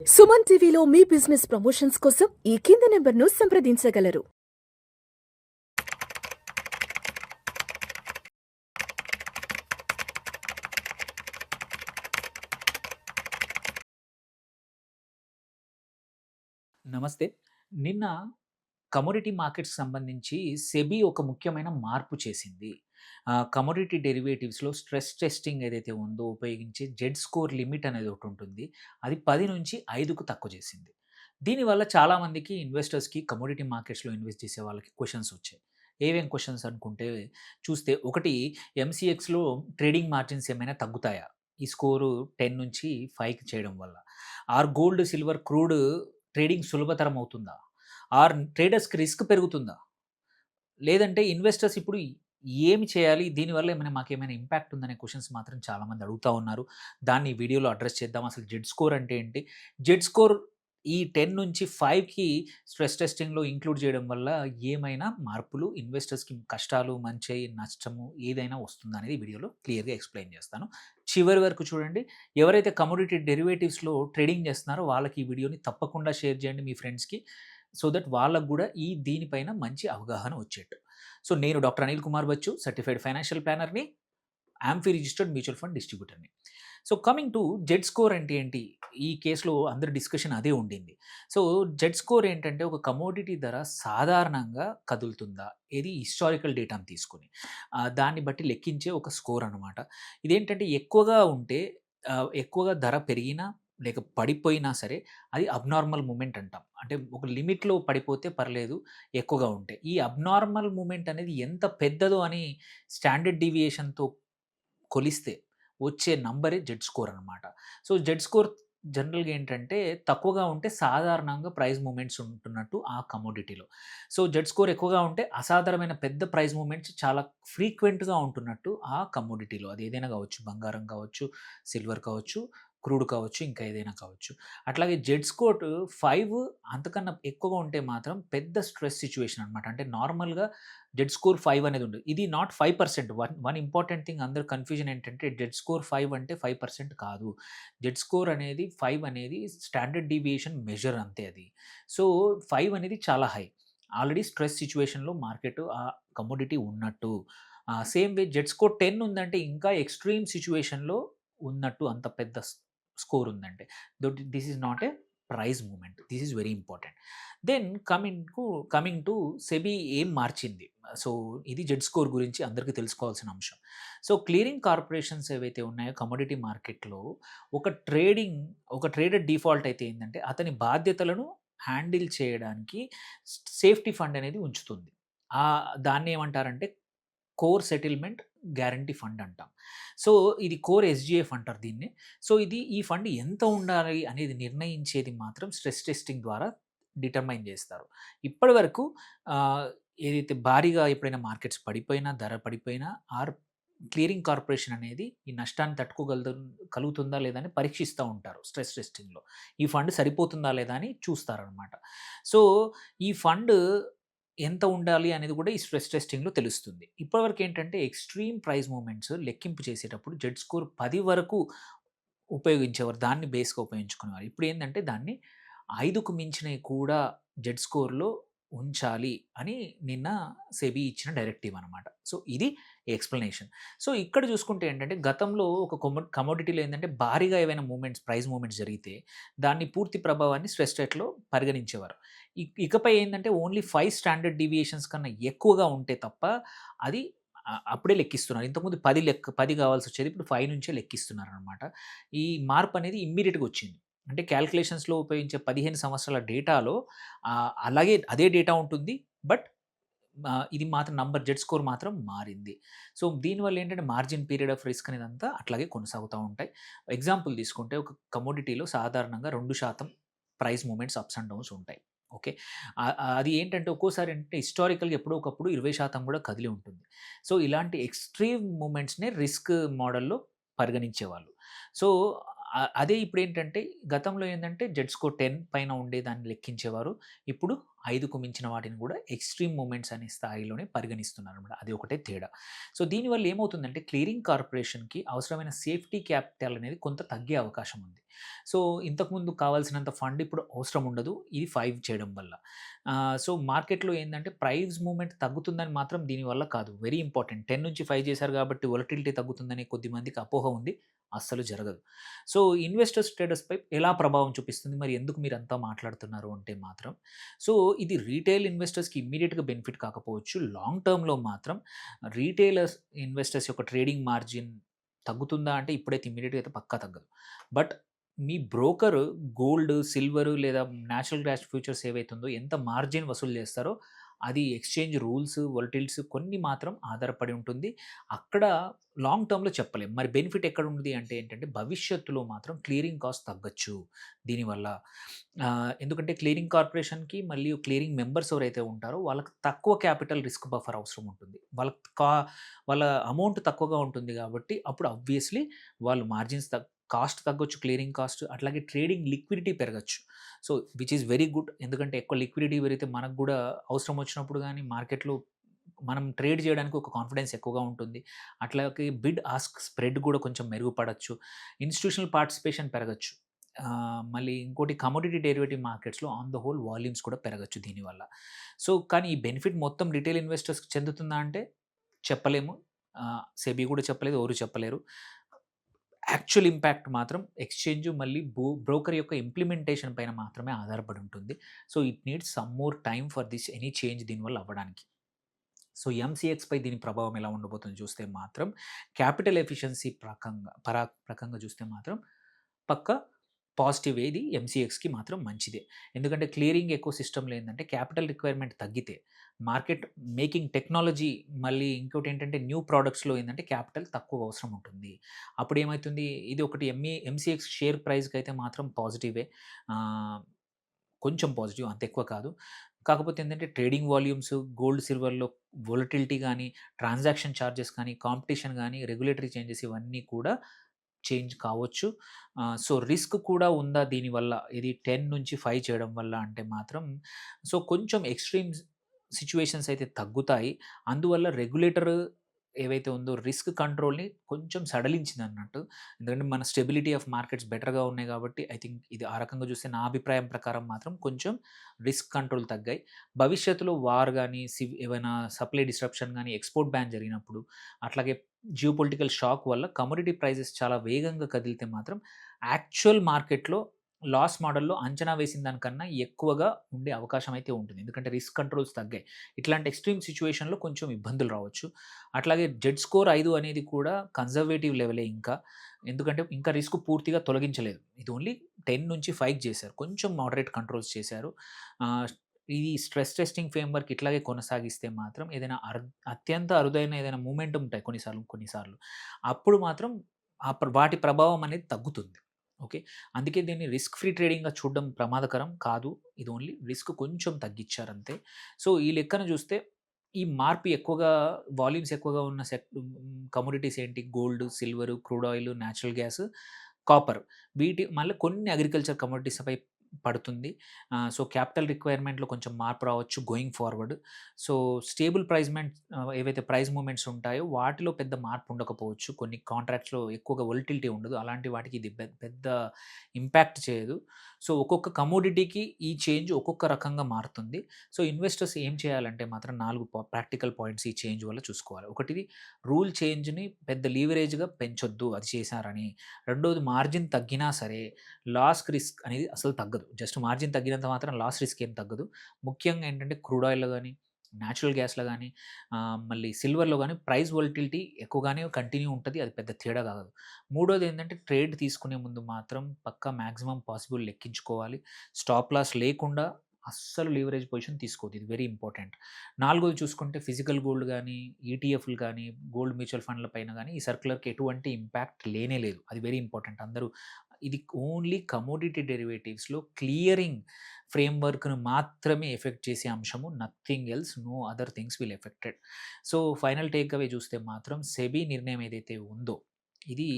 సుమన్ టీవీలో మీ business promotions కోసం ఈ కింది నెంబర్ను సంప్రదించగలరు. నమస్తే. నిన్న కమోడిటీ మార్కెట్స్‌కి సంబంధించి సెబీ ఒక ముఖ్యమైన మార్పు చేసింది. కమోడిటీ డెరివేటివ్స్‌లో స్ట్రెస్ టెస్టింగ్ ఏదైతే ఉందో ఉపయోగించే జెడ్ స్కోర్ లిమిట్ అనేది ఒకటుంటుంది. అది 10 నుంచి 5కు తక్కువ చేసింది. దీనివల్ల చాలామందికి ఇన్వెస్టర్స్‌కి కమోడిటీ మార్కెట్స్‌లో ఇన్వెస్ట్ చేసే వాళ్ళకి క్వెషన్స్ వచ్చాయి. ఏమేం క్వెషన్స్ అనుకుంటే చూస్తే ఒకటి ఎంసీఎక్స్‌లో ట్రేడింగ్ మార్జిన్స్ ఏమైనా తగ్గుతాయా? ఈ స్కోరు 10 నుంచి 5కి చేయడం వల్ల. Or gold, silver, crude trading సులభతరం అవుతుందా? ఆర్ ట్రేడర్స్‌కి రిస్క్ పెరుగుతుందా? లేదంటే ఇన్వెస్టర్స్ ఇప్పుడు ఏమి చేయాలి? దీనివల్ల ఏమైనా మాకేమైనా ఇంపాక్ట్ ఉందనే క్వెషన్స్ మాత్రం చాలామంది అడుగుతా ఉన్నారు. దాన్ని ఈ వీడియోలో అడ్రెస్ చేద్దాం. అసలు జెడ్ స్కోర్ అంటే ఏంటి? జెడ్ స్కోర్ ఈ 10 నుంచి 5కి స్ట్రెస్ టెస్టింగ్‌లో ఇంక్లూడ్ చేయడం వల్ల ఏమైనా మార్పులు ఇన్వెస్టర్స్‌కి కష్టాలు, మంచి, నష్టము ఏదైనా వస్తుందా అనేది ఈ వీడియోలో క్లియర్‌గా ఎక్స్‌ప్లెయిన్ చేస్తాను. చివరి వరకు చూడండి. ఎవరైతే కమోడిటీ డెరివేటివ్స్‌లో ట్రేడింగ్ చేస్తున్నారో వాళ్ళకి ఈ వీడియోని తప్పకుండా షేర్ చేయండి మీ ఫ్రెండ్స్‌కి. సో దట్ వాళ్ళకు కూడా దీనిపైన మంచి అవగాహన వచ్చేట్టు. సో నేను doctor Anil Kumar Bachchu, certified financial ప్లానర్‌ని, ఆంఫీ రిజిస్టర్డ్ మ్యూచువల్ ఫండ్ డిస్ట్రిబ్యూటర్‌ని. So coming to Z score అంటే ఏంటి? ఈ కేస్‌లో అందరి డిస్కషన్ అదే ఉండింది. సో జెడ్ స్కోర్ ఏంటంటే ఒక కమోడిటీ ధర సాధారణంగా కదులుతుందా? ఇది హిస్టారికల్ డేటాను తీసుకొని. దాన్ని బట్టి లెక్కించే ఒక స్కోర్ అనమాట. ఇదేంటంటే ఎక్కువగా ధర పెరిగినా లేక పడిపోయినా సరే అది అబ్నార్మల్ మూవ్‌మెంట్ అంటాం. అంటే ఒక లిమిట్‌లో పడిపోతే పర్లేదు, ఎక్కువగా ఉంటే. ఈ అబ్నార్మల్ మూవ్‌మెంట్ అనేది ఎంత పెద్దదో అని స్టాండర్డ్ డీవియేషన్‌తో కొలిస్తే వచ్చే నంబరే జెడ్ స్కోర్ అనమాట. సో జెడ్ స్కోర్ జనరల్‌గా ఏంటంటే తక్కువగా ఉంటే సాధారణంగా ప్రైస్ మూవ్‌మెంట్స్ ఉంటున్నట్టు ఆ కమోడిటీలో. సో జెడ్ స్కోర్ ఎక్కువగా ఉంటే అసాధారణమైన పెద్ద ప్రైస్ మూవ్‌మెంట్స్ చాలా ఫ్రీక్వెంట్‌గా ఉంటున్నట్టు ఆ కమోడిటీలో. అది ఏదైనా కావచ్చు, బంగారం కావచ్చు, సిల్వర్ కావచ్చు, క్రూడ్ కావచ్చు, ఇంకా ఏదైనా కావచ్చు. అట్లాగే జెడ్ స్కోర్ 5 అంతకన్నా ఎక్కువగా ఉంటే మాత్రం పెద్ద స్ట్రెస్ సిట్యుయేషన్ అనమాట. అంటే నార్మల్‌గా జెడ్ స్కోర్ 5 అనేది ఉండదు. ఇది నాట్ 5%. వన్ ఇంపార్టెంట్ థింగ్ అందరూ కన్‌ఫ్యూజన్ ఏంటంటే జెడ్ స్కోర్ 5 అంటే 5% కాదు. జెడ్ స్కోర్ అనేది 5 అనేది స్టాండర్డ్ డీవియేషన్ మెజర్ అంతే అది. సో 5 అనేది చాలా హై. ఆల్రెడీ స్ట్రెస్ సిట్యుయేషన్‌లో మార్కెట్ కమోడిటీ ఉన్నట్టు. సేమ్ వే జెడ్ స్కోర్ 10 ఉందంటే ఇంకా ఎక్స్‌ట్రీమ్ సిట్యుయేషన్‌లో ఉన్నట్టు అంత పెద్ద స్కోర్ ఉందంటే. This is not a price movement. This is very important. Then coming to SEBI ఏం మార్చింది. సో ఇది జెడ్ స్కోర్ గురించి అందరికీ తెలుసుకోవాల్సిన అంశం. సో క్లియరింగ్ కార్పొరేషన్స్ ఏవైతే ఉన్నాయో కమోడిటీ మార్కెట్‌లో ఒక ట్రేడర్ డిఫాల్ట్ అయితే ఏందంటే అతని బాధ్యతలను హ్యాండిల్ చేయడానికి సేఫ్టీ ఫండ్ అనేది ఉంచుతుంది. దాన్ని ఏమంటారంటే కోర్ సెటిల్మెంట్ గ్యారంటీ ఫండ్ అంటాం. సో ఇది కోర్ ఎస్‌జిఎఫ్ అంటారు దీన్ని. సో ఈ ఫండ్ ఎంత ఉండాలి అనేది నిర్ణయించేది మాత్రం స్ట్రెస్ టెస్టింగ్ ద్వారా డిటర్మైన్ చేస్తారు. ఇప్పటి వరకు ఆహ్, ఏదైతే భారీగా ఎప్పుడైనా మార్కెట్స్ పడిపోయినా, ధర పడిపోయినా క్లియరింగ్ కార్పొరేషన్ అనేది ఈ నష్టాన్ని కలుగుతుందా లేదా అని పరీక్షిస్తా ఉంటారు స్ట్రెస్ టెస్టింగ్‌లో. ఈ ఫండ్ సరిపోతుందా లేదా అని చూస్తారనమాట. సో ఈ ఫండ్ ఎంత ఉండాలి అనేది కూడా ఈ స్ట్రెస్ టెస్టింగ్‌లో తెలుస్తుంది. ఇప్పటివరకు ఏంటంటే ఎక్స్‌ట్రీమ్ ప్రైస్ మూవ్‌మెంట్స్ లెక్కింపు చేసేటప్పుడు జెడ్ స్కోర్ 10 వరకు ఉపయోగించేవారు. దాన్ని బేస్‌గా ఉపయోగించుకునేవారు. ఇప్పుడేందంటే దాన్ని 5కు మించినయి కూడా జెడ్ స్కోర్‌లో ఉంచాలి అని నిన్న సెబీ ఇచ్చిన డైరెక్టివ్ అనమాట. సో ఇది ఎక్స్‌ప్లనేషన్. సో ఇక్కడ చూసుకుంటే ఏంటంటే గతంలో ఒక కమోడిటీలో ఏందంటే భారీగా ఏవైనా ప్రైస్ మూవ్‌మెంట్స్ జరిగితే దాన్ని పూర్తి ప్రభావాన్ని స్ట్రెస్ టెస్ట్‌లో పరిగణించేవారు. ఇకపై ఏందంటే ఓన్లీ 5 స్టాండర్డ్ డీవియేషన్స్ కన్నా ఎక్కువగా ఉంటే తప్ప అది అప్పుడే లెక్కిస్తున్నారు. ఇంతకుముందు 10 కావాల్సొచ్చేది. ఇప్పుడు 5 నుంచే లెక్కిస్తున్నారనమాట. ఈ మార్పనేది ఇమ్మీడియేట్‌గా వచ్చింది. అంటే కాలిక్యులేషన్స్‌లో ఉపయోగించే 15 సంవత్సరాల డేటాలో అలాగే అదే డేటా ఉంటుంది. బట్ ఇది మాత్రం జెడ్ స్కోర్ మాత్రం మారింది. సో దీనివల్ల ఏంటంటే మార్జిన్ పీరియడ్ ఆఫ్ రిస్క్ అనేదంతా అట్లాగే కొనసాగుతా ఉంటాయి. ఎగ్జాంపుల్ తీసుకుంటే ఒక కమోడిటీలో సాధారణంగా 2% price movements ups and downs ఉంటాయి. ఓకే. అది ఏంటంటే ఒక్కోసారి అంటే హిస్టారికల్‌గా ఎప్పుడో ఒకప్పుడు 20% కూడా కదిలి ఉంటుంది. సో ఇలాంటి ఎక్స్‌ట్రీమ్ మూవ్‌మెంట్స్‌నే రిస్క్ మోడల్‌లో పరిగణించేవాళ్ళు. సో అదే ఇప్పుడేంటంటే గతంలో ఏందంటే జెడ్ స్కోర్ 10 పైన ఉండేదాన్ని లెక్కించేవారు. ఇప్పుడు 5కు మించిన వాటిని గూడా ఎక్స్‌ట్రీమ్ మూమెంట్స్ అనే స్థాయిలోనే పరిగణిస్తున్నారనమాట. అది ఒకటే తేడా. సో, దీనివల్ల ఏమవుతుందంటే క్లియరింగ్ కార్పొరేషన్‌కి అవసరమైన సేఫ్టీ క్యాపిటల్ అనేది కొంత తగ్గే అవకాశం ఉంది. సో, ఇంతకుముందు కావాల్సినంత ఫండ్ ఇప్పుడు అవసరం ఉండదు. ఇది 5 చేయడం వల్ల. సో, మార్కెట్‌లో ఏందంటే ప్రైస్ మూవ్‌మెంట్ తగ్గుతుందని మాత్రం దీనివల్ల కాదు. Very important. 10 నుంచి 5 చేశారు కాబట్టి వొలటిలిటీ తగ్గుతుందని కొద్దిమందికి అపోహ ఉంది. అస్సలు జరగదు. సో, ఇన్వెస్టర్స్ ట్రేడర్స్‌పై ఎలా ప్రభావం చూపిస్తుంది? మరి ఎందుకు మీరంతా మాట్లాడుతున్నారు అంటే మాత్రం, సో, ఇది రీటైల్ ఇన్వెస్టర్స్‌కి ఇమ్మీడియేట్‌గా బెనిఫిట్ కాకపోవచ్చు. లాంగ్ టర్మ్‌లో మాత్రం రీటైలర్స్ ఇన్వెస్టర్స్ యొక్క ట్రేడింగ్ మార్జిన్ తగ్గుతుందా అంటే ఇప్పుడైతే ఇమ్మీడియేట్‌గా అయితే పక్కా తగ్గదు. But me broker gold, silver లేదా నేచురల్ గ్యాస్ ఫ్యూచర్స్ ఏవైతుందో ఎంత మార్జిన్ వసూలు చేస్తారో అది ఎక్స్‌చేంజ్ రూల్స్, వొలటిల్స్ కొన్ని మాత్రం ఆధారపడి ఉంటుంది. అక్కడ లాంగ్ టర్మ్‌లో చెప్పలేం. మరి బెనిఫిట్ ఎక్కడుంది అంటే ఏంటంటే, భవిష్యత్తులో మాత్రం క్లియరింగ్ కాస్ట్ తగ్గొచ్చు దీనివల్ల. ఎందుకంటే క్లియరింగ్ కార్పొరేషన్‌కి మరియు క్లియరింగ్ మెంబర్స్ ఎవరైతే ఉంటారో వాళ్ళకి తక్కువ క్యాపిటల్ రిస్క్ బఫర్ అవసరం ఉంటుంది. వాళ్ళ అమౌంట్ తక్కువగా ఉంటుంది కాబట్టి అప్పుడు ఆబ్వియస్‌లీ వాళ్ళు మార్జిన్స్ కాస్ట్ తగ్గొచ్చు క్లియరింగ్ కాస్ట్. అట్లాగే ట్రేడింగ్ లిక్విడిటీ పెరగొచ్చు. So, which is very good. ఎందుకంటే ఎక్కువ లిక్విడిటీ పెరిగితే మనకు గూడా అవసరం వచ్చినప్పుడు గానీ మార్కెట్‌లో మనం ట్రేడ్ చేయడానికి ఒక కాన్ఫిడెన్స్ ఎక్కువగా ఉంటుంది. అట్లాగే బిడ్ ఆస్క్ స్ప్రెడ్ గూడా కొంచెం మెరుగుపడొచ్చు. Institutional participation పెరగొచ్చు. మళ్ళీ ఇంకోటి కమోడిటీ డెరివేటివ్ మార్కెట్స్‌లో ఆన్ ద హోల్ వాల్యూమ్స్ కూడా పెరగొచ్చు దీనివల్ల. సో, కానీ ఈ బెనిఫిట్ మొత్తం రిటైల్ ఇన్వెస్టర్స్‌కి చెందుతుందా అంటే చెప్పలేము. సెబీ గూడా చెప్పలేదు. ఎవరు చెప్పలేరు. యాక్చువల్ ఇంపాక్ట్ మాత్రం ఎక్స్‌చేంజ్ మళ్ళీ బ్రోకర్ యొక్క ఇంప్లిమెంటేషన్ పైన మాత్రమే ఆధారపడి ఉంటుంది. So, it needs some more time for this any change దీనివల్ల అవ్వడానికి. సో, ఎంసీఎక్స్‌పై దీని ప్రభావం ఎలా ఉండబోతుందో చూస్తే మాత్రం క్యాపిటల్ ఎఫిషియన్సీ ప్రకంగా చూస్తే మాత్రం పక్కా పాజిటివే ఇది ఎంసీఎక్స్‌కి మాత్రం మంచిదే. ఎందుకంటే క్లియరింగ్ ఎకోసిస్టమ్‌లో ఏందంటే క్యాపిటల్ రిక్వైర్మెంట్ తగ్గితే మార్కెట్ మేకింగ్ టెక్నాలజీ మళ్ళీ ఇంకోటేంటంటే న్యూ ప్రొడక్ట్స్‌లో ఏందంటే క్యాపిటల్ తక్కువ అవసరం ఉంటుంది. అప్పుడేమైతుంది ఇది ఒకటి ఎంసీఎక్స్ షేర్ ప్రైస్‌కైతే మాత్రం పాజిటివే. ఆహ్, కొంచెం పాజిటివ్ అంత ఎక్కువ కాదు. కాకపోతే ఏందంటే ట్రేడింగ్ వాల్యూమ్స్, గోల్డ్, సిల్వర్‌లో వొలటిలిటీ గానీ, ట్రాన్సాక్షన్ చార్జెస్ కానీ, కాంపిటీషన్ గానీ, రెగ్యులేటరీ చేంజెస్ ఇవన్నీ కూడా చేంజ్ కావచ్చు. సో, రిస్క్ కూడా ఉందా దీనివల్ల? ఇది 10 నుంచి 5 చేయడం వల్ల అంటే మాత్రం సో, కొంచెం ఎక్స్‌ట్రీమ్ సిట్యుయేషన్స్ అయితే తగ్గుతాయి. అందువల్ల రెగ్యులేటర్ ఏవైతే ఉందో రిస్క్ కంట్రోల్‌ని కొంచెం సడలించిందన్నట్టు. ఎందుకంటే మన స్టెబిలిటీ ఆఫ్ మార్కెట్స్ బెటర్‌గా ఉన్నాయి కాబట్టి ఐ థింక్ ఇది ఆ రకంగా చూస్తే నా అభిప్రాయం ప్రకారం మాత్రం కొంచెం రిస్క్ కంట్రోల్ తగ్గాయి. భవిష్యత్తులో వార్ గాని, ఏవైనా సప్లై డిస్రప్షన్ గాని, ఎక్స్‌పోర్ట్ బ్యాన్ జరిగినప్పుడు అట్లాగే జియోపొలిటికల్ షాక్ వల్ల కమోడిటీ ప్రైజెస్ చాలా వేగంగా కదిలితే మాత్రం యాక్చువల్ మార్కెట్‌లో లాస్ మోడల్‌లో అంచనా వేసిన దానికన్నా ఎక్కువగా ఉండే అవకాశం అయితే ఉంటుంది. ఎందుకంటే రిస్క్ కంట్రోల్స్ తగ్గాయి. ఇట్లాంటి ఎక్స్‌ట్రీమ్ సిట్యుయేషన్‌లో కొంచెం ఇబ్బందులు రావచ్చు. అట్లాగే జెడ్ స్కోర్ 5 అనేది కూడా కన్జర్వేటివ్ లెవెలే ఇంకా. ఎందుకంటే ఇంకా రిస్క్ పూర్తిగా తొలగించలేదు. ఇది ఓన్లీ 10 నుంచి 5 చేశారు. కొంచెం మోడరేట్ కంట్రోల్స్ చేశారు. ఆహ్, ఈ స్ట్రెస్ టెస్టింగ్ ఫ్రేమ్‌వర్క్ ఇట్లాగే కొనసాగిస్తే మాత్రం ఏదైనా అత్యంత అరుదైన ఏదైనా మూమెంట్ ఉంటాయి కొన్నిసార్లు. అప్పుడు మాత్రం వాటి ప్రభావం అనేది తగ్గుతుంది. ఓకే. అందుకే దీన్ని రిస్క్ ఫ్రీ ట్రేడింగ్‌గా చూడడం ప్రమాదకరం కాదు. ఇది ఓన్లీ రిస్క్ కొంచెం తగ్గిచ్చారంతే. సో, ఈ లెక్కన చూస్తే ఈ మార్పు ఎక్కువగా వాల్యూమ్స్ ఎక్కువగా ఉన్న కమోడిటీస్ ఏంటి? Gold, silver, crude oil, natural gas, copper. మళ్ళీ కొన్ని అగ్రికల్చర్ కమోడిటీస్‌పై పడుతుంది. సో, క్యాపిటల్ రిక్వైర్మెంట్‌లో కొంచెం మార్పు రావచ్చు గోయింగ్ ఫార్వర్డ్. సో, స్టేబుల్ ఏవైతే ప్రైస్ మూవ్‌మెంట్స్ ఉంటాయో వాటిలో పెద్ద మార్పు ఉండకపోవచ్చు. కొన్ని కాంట్రాక్ట్స్‌లో ఎక్కువగా వొలటిలిటీ ఉండదు. అలాంటి వాటికి ఇది పెద్ద ఇంపాక్ట్ చేయదు. సో, ఒక్కొక్క కమోడిటీకి ఈ చేంజ్ ఒక్కొక్క రకంగా మారుతుంది. సో, ఇన్వెస్టర్స్ ఏం చేయాలంటే మాత్రం 4 ప్రాక్టికల్ పాయింట్స్ ఈ చేంజ్ వల్ల చూసుకోవాలి. ఒకటిది రూల్ చేంజ్‌ని పెద్ద లీవరేజ్‌గా పెంచొద్దు అది చేశారని. రెండోది మార్జిన్ తగ్గినా సరే రిస్క్ అనేది అసలు తగ్గదు. జస్ట్ మార్జిన్ తగ్గినంత మాత్రం రిస్క్ ఏం తగ్గదు. ముఖ్యంగా ఏంటంటే క్రూడ్ ఆయిల్‌లో గాని, నేచురల్ గ్యాస్‌లో గాని, మళ్ళీ సిల్వర్‌లో గాని ప్రైస్ వొలటిలిటీ ఎక్కువగానే కంటిన్యూ ఉంటది. అది పెద్ద తేడా కాదు. మూడోదేంటంటే ట్రేడ్ తీసుకునే ముందు మాత్రం పక్కా మాక్సిమం పాసిబుల్ లెక్కించుకోవాలి. స్టాప్ లాస్ లేకుండా అస్సలు లీవరేజ్ పొజిషన్ తీసుకోవద్దు. ఇది వెరీ ఇంపార్టెంట్. నాలుగోది చూసుకుంటే ఫిజికల్ గోల్డ్ గానీ, ఈటీఎఫ్‌లు గానీ, గోల్డ్ మ్యూచువల్ ఫండ్‌ల పైన గానీ ఈ సర్క్యులర్‌కి ఎటువంటి ఇంపాక్ట్ లేనే లేదు. అది వెరీ ఇంపార్టెంట్. ఇది ఓన్లీ కమోడిటీ డెరివేటివ్స్‌లో క్లియరింగ్ ఫ్రేమ్‌వర్క్‌ను మాత్రమే ఎఫెక్ట్ చేసే అంశము. Nothing else. No other things will affected. So, final take away చూస్తే మాత్రం సెబీ నిర్ణయం ఏదైతే ఉందో ఇది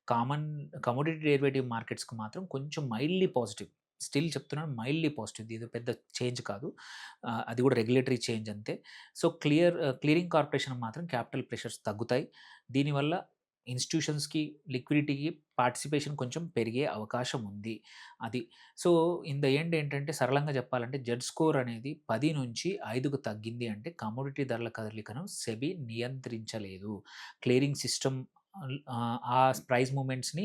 కామన్ కమోడిటీ డెరివేటివ్ మార్కెట్స్‌కి మాత్రం కొంచెం మైల్డ్‌లీ పాజిటివ్. స్టిల్ చెప్తున్నాను, మైల్డ్‌లీ పాజిటివ్. ఇదేదో పెద్ద చేంజ్ కాదు. అది కూడా రెగ్యులేటరీ చేంజ్ అంతే. సో, క్లియరింగ్ కార్పొరేషన్ మాత్రం క్యాపిటల్ ప్రెషర్స్ తగ్గుతాయి. దీనివల్ల ఇన్‌స్టిట్యూషన్స్‌కి, లిక్విడిటీకి పార్టిసిపేషన్ కొంచెం పెరిగే అవకాశం ఉంది. అది. సో, ఇన్ ద ఎండ్ ఏంటంటే సరళంగా చెప్పాలంటే జెడ్ స్కోర్ అనేది 10 నుంచి 5కు తగ్గింది అంటే కమోడిటీ ధరల కదలికను సెబీ నియంత్రించలేదు. క్లియరింగ్ సిస్టమ్ ఆ ప్రైస్ మూవ్‌మెంట్స్‌ని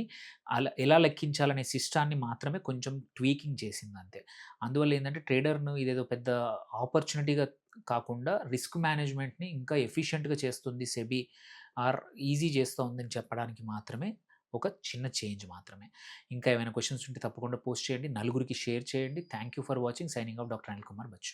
ఎలా లెక్కించాలనే సిస్టాన్ని మాత్రమే కొంచెం ట్వీకింగ్ చేసిందంతే. అందువల్ల ఏందంటే ట్రేడర్‌ను ఇదేదో పెద్ద ఆపర్చునిటీగా కాకుండా రిస్క్ మేనేజ్‌మెంట్‌ని ఇంకా ఎఫిషియంట్‌గా చేస్తుంది సెబీ ఆర్ ఈజీ చేస్తోందని చెప్పడానికి మాత్రమే ఒక చిన్న చేంజ్ మాత్రమే. ఇంకా ఏమైనా క్వెషన్స్ ఉంటే తప్పకుండా పోస్ట్ చేయండి. నలుగురికి షేర్ చేయండి. Thank you for watching. Signing off doctor Anil Kumar Bachu.